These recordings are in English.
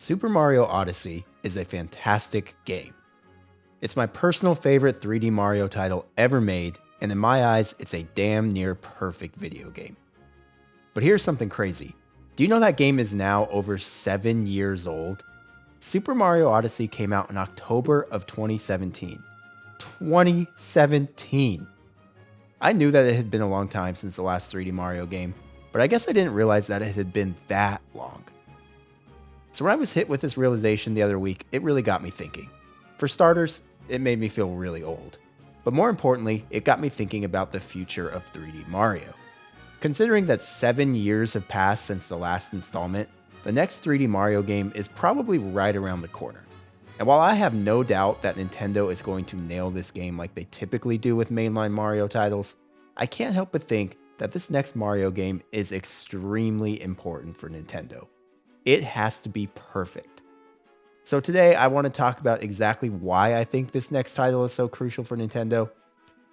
Super Mario Odyssey is a fantastic game. It's my personal favorite 3D Mario title ever made, and in my eyes, it's a damn near perfect video game. But here's something crazy. Do you know that game is now over 7 years old? Super Mario Odyssey came out in October of 2017. 2017! I knew that it had been a long time since the last 3D Mario game, but I guess I didn't realize that it had been that long. So when I was hit with this realization the other week, it really got me thinking. For starters, it made me feel really old. But more importantly, it got me thinking about the future of 3D Mario. Considering that 7 years have passed since the last installment, the next 3D Mario game is probably right around the corner. And while I have no doubt that Nintendo is going to nail this game like they typically do with mainline Mario titles, I can't help but think that this next Mario game is extremely important for Nintendo. It has to be perfect. So today I want to talk about exactly why I think this next title is so crucial for Nintendo.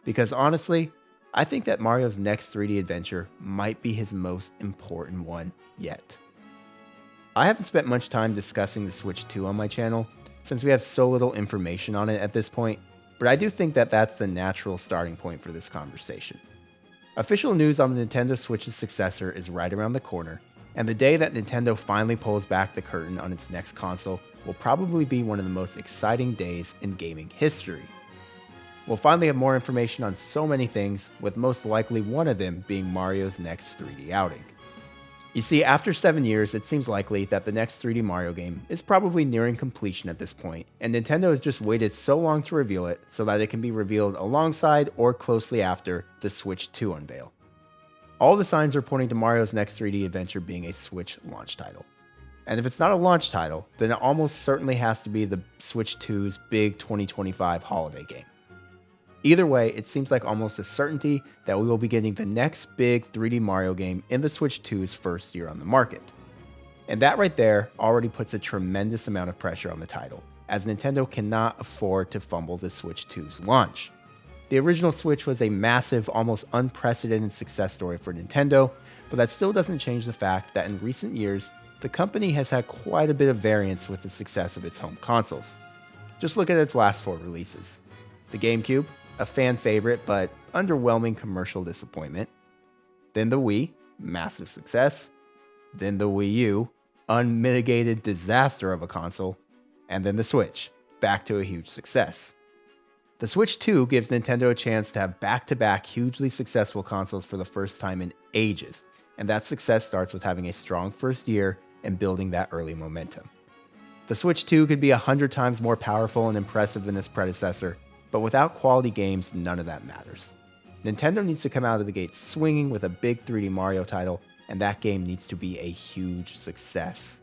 Because honestly, I think that Mario's next 3D adventure might be his most important one yet. I haven't spent much time discussing the Switch 2 on my channel, since we have so little information on it at this point, but I do think that that's the natural starting point for this conversation. Official news on the Nintendo Switch's successor is right around the corner, and the day that Nintendo finally pulls back the curtain on its next console will probably be one of the most exciting days in gaming history. We'll finally have more information on so many things, with most likely one of them being Mario's next 3D outing. You see, after 7 years, it seems likely that the next 3D Mario game is probably nearing completion at this point, and Nintendo has just waited so long to reveal it so that it can be revealed alongside or closely after the Switch 2 unveil. All the signs are pointing to Mario's next 3D adventure being a Switch launch title. And if it's not a launch title, then it almost certainly has to be the Switch 2's big 2025 holiday game. Either way, it seems like almost a certainty that we will be getting the next big 3D Mario game in the Switch 2's first year on the market. And that right there already puts a tremendous amount of pressure on the title, as Nintendo cannot afford to fumble the Switch 2's launch. The original Switch was a massive, almost unprecedented success story for Nintendo, but that still doesn't change the fact that in recent years, the company has had quite a bit of variance with the success of its home consoles. Just look at its last 4 releases. The GameCube, a fan favorite but underwhelming commercial disappointment. Then the Wii, massive success. Then the Wii U, unmitigated disaster of a console. And then the Switch, back to a huge success. The Switch 2 gives Nintendo a chance to have back-to-back hugely successful consoles for the first time in ages, and that success starts with having a strong first year and building that early momentum. The Switch 2 could be 100 times more powerful and impressive than its predecessor, but without quality games, none of that matters. Nintendo needs to come out of the gate swinging with a big 3D Mario title, and that game needs to be a huge success.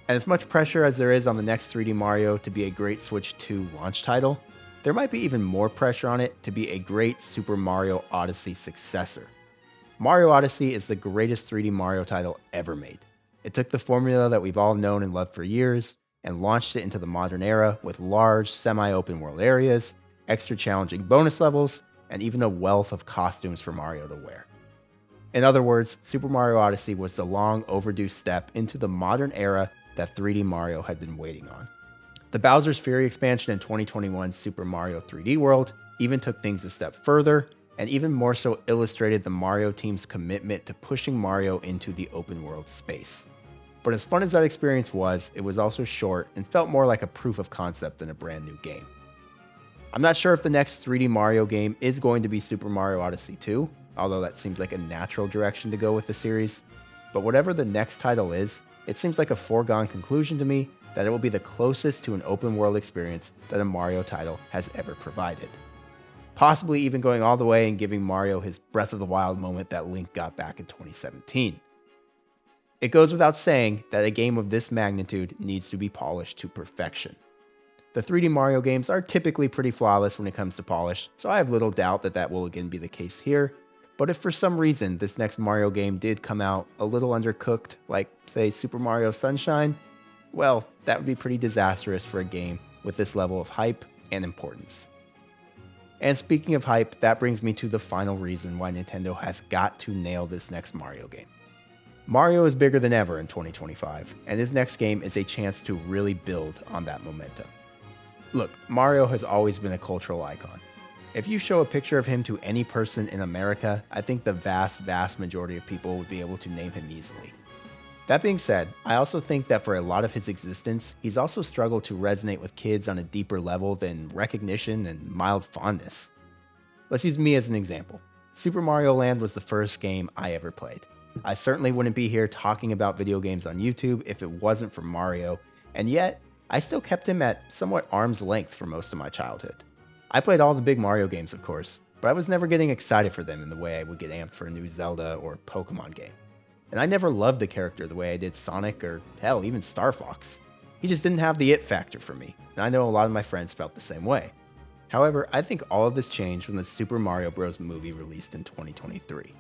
And as much pressure as there is on the next 3D Mario to be a great Switch 2 launch title, there might be even more pressure on it to be a great Super Mario Odyssey successor. Mario Odyssey is the greatest 3D Mario title ever made. It took the formula that we've all known and loved for years, and launched it into the modern era with large, semi-open world areas, extra challenging bonus levels, and even a wealth of costumes for Mario to wear. In other words, Super Mario Odyssey was the long overdue step into the modern era that 3D Mario had been waiting on. The Bowser's Fury expansion in 2021's Super Mario 3D World even took things a step further, and even more so illustrated the Mario team's commitment to pushing Mario into the open world space. But as fun as that experience was, it was also short and felt more like a proof of concept than a brand new game. I'm not sure if the next 3D Mario game is going to be Super Mario Odyssey 2, although that seems like a natural direction to go with the series, but whatever the next title is, it seems like a foregone conclusion to me that it will be the closest to an open world experience that a Mario title has ever provided. Possibly even going all the way and giving Mario his Breath of the Wild moment that Link got back in 2017. It goes without saying that a game of this magnitude needs to be polished to perfection. The 3D Mario games are typically pretty flawless when it comes to polish, so I have little doubt that that will again be the case here, but if for some reason this next Mario game did come out a little undercooked, like say Super Mario Sunshine, well, that would be pretty disastrous for a game with this level of hype and importance. And speaking of hype, that brings me to the final reason why Nintendo has got to nail this next Mario game. Mario is bigger than ever in 2025, and his next game is a chance to really build on that momentum. Look, Mario has always been a cultural icon. If you show a picture of him to any person in America, I think the vast majority of people would be able to name him easily. That being said, I also think that for a lot of his existence, he's also struggled to resonate with kids on a deeper level than recognition and mild fondness. Let's use me as an example. Super Mario Land was the first game I ever played. I certainly wouldn't be here talking about video games on YouTube if it wasn't for Mario, and yet, I still kept him at somewhat arm's length for most of my childhood. I played all the big Mario games, of course, but I was never getting excited for them in the way I would get amped for a new Zelda or Pokemon game. And I never loved the character the way I did Sonic or, hell, even Star Fox. He just didn't have the it factor for me, and I know a lot of my friends felt the same way. However, I think all of this changed when the Super Mario Bros. Movie released in 2023.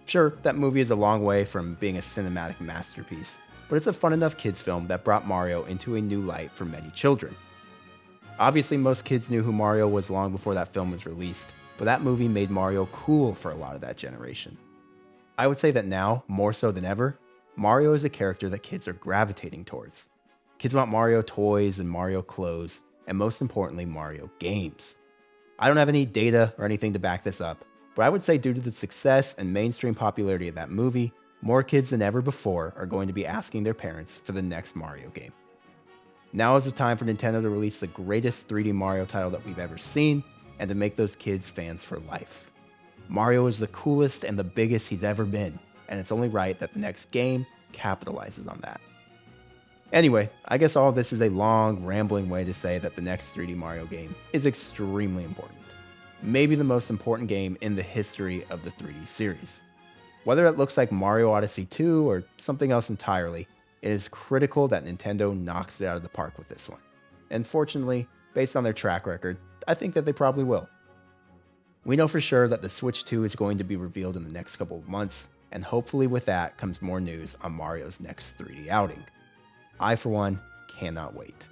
Sure, that movie is a long way from being a cinematic masterpiece, but it's a fun enough kids film that brought Mario into a new light for many children. Obviously, most kids knew who Mario was long before that film was released, but that movie made Mario cool for a lot of that generation. I would say that now, more so than ever, Mario is a character that kids are gravitating towards. Kids want Mario toys and Mario clothes, and most importantly, Mario games. I don't have any data or anything to back this up, but I would say due to the success and mainstream popularity of that movie, more kids than ever before are going to be asking their parents for the next Mario game. Now is the time for Nintendo to release the greatest 3D Mario title that we've ever seen, and to make those kids fans for life. Mario is the coolest and the biggest he's ever been, and it's only right that the next game capitalizes on that. Anyway, I guess all of this is a long, rambling way to say that the next 3D Mario game is extremely important. Maybe the most important game in the history of the 3D series. Whether it looks like Mario Odyssey 2 or something else entirely, it is critical that Nintendo knocks it out of the park with this one. And fortunately, based on their track record, I think that they probably will. We know for sure that the Switch 2 is going to be revealed in the next couple of months, and hopefully with that comes more news on Mario's next 3D outing. I, for one, cannot wait.